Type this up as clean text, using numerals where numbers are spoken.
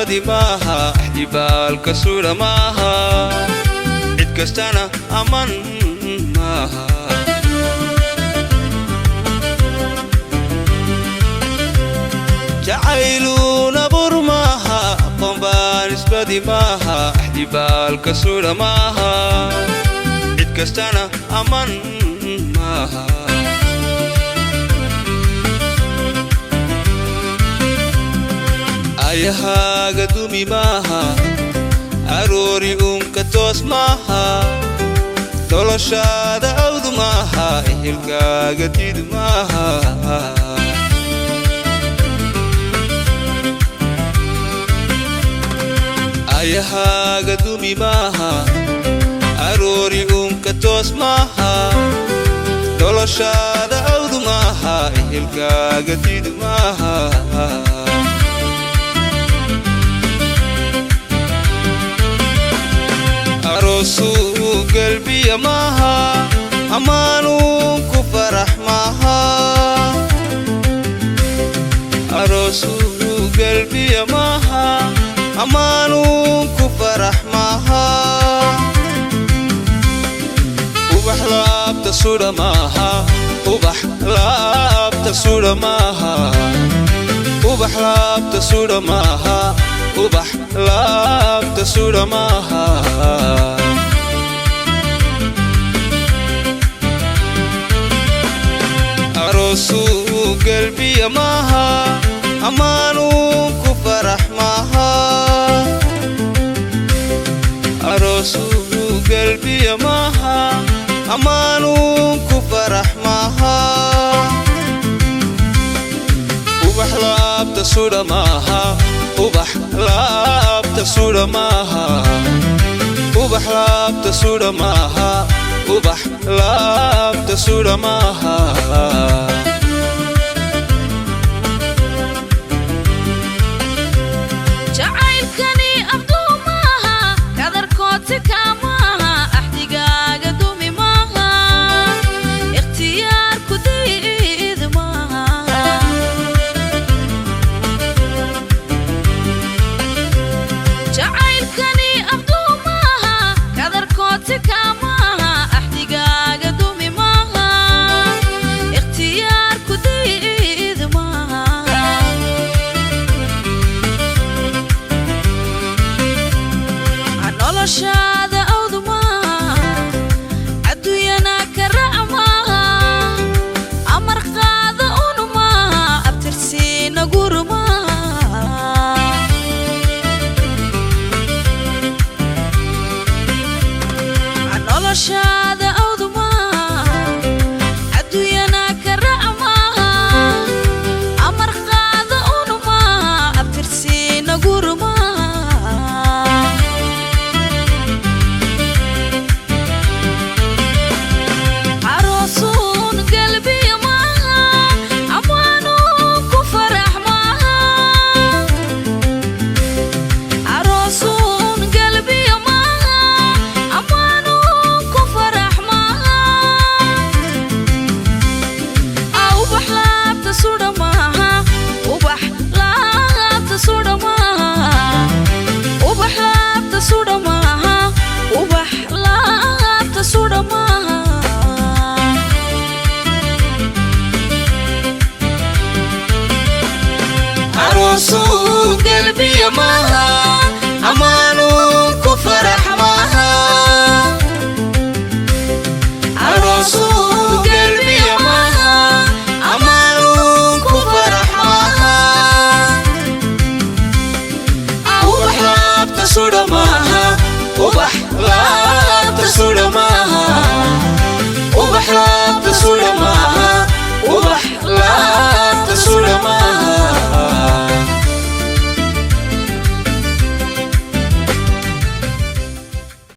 isbadi maaha axdibaalka suura maaha cid kastana aman maaha jacayluna bur maaha aqoonbaan isbadi maaha axdibaalka suura maaha cid kastana aman maaha ayahaaga dumi maaha aroori uunka toos maaha noloshaada awdu maaha ehelkaaga didu maaha ayahaaga dumi maaha aroori uunka toos maaha noloshaada awdu maaha ehelkaaga didu maaha aroosu qalbiya maaha amaanuun ku farax maaha aroosu qalbiya maaha amaanuun ku farax maaha ubax laabta suudha maaha ubax laabta suudha maaha ubax laabta suudha maaha ubax laabta suudha maaha aroosu qalbiya maaha amaanuun ku farax maaha aroosu qalbiya maaha amaanuun ku farax maaha ubax laabta suudha maaha ubax laabta suudha maaha ubax laabta suudha maaha ubax laabta suudha maaha jacaylkani abduu maaha kadarkoodsi kaa maaha axdigaaga dumi maaha ikhtiyaarku diid maaha jacaylkani abduu maaha kadarkoodsi kaa maaha axdigaaga dumi maaha ikhtiyaarku diid maaha noloshaada awdu maaha adduunyana ka raac maaha amar qaada unu maaha abtirsiina guru maaha noloshaada awdu maaha adduunyana ka raac maaha amar qaada unu maaha abtirsiina guru maaha aroosu qalbiya maaha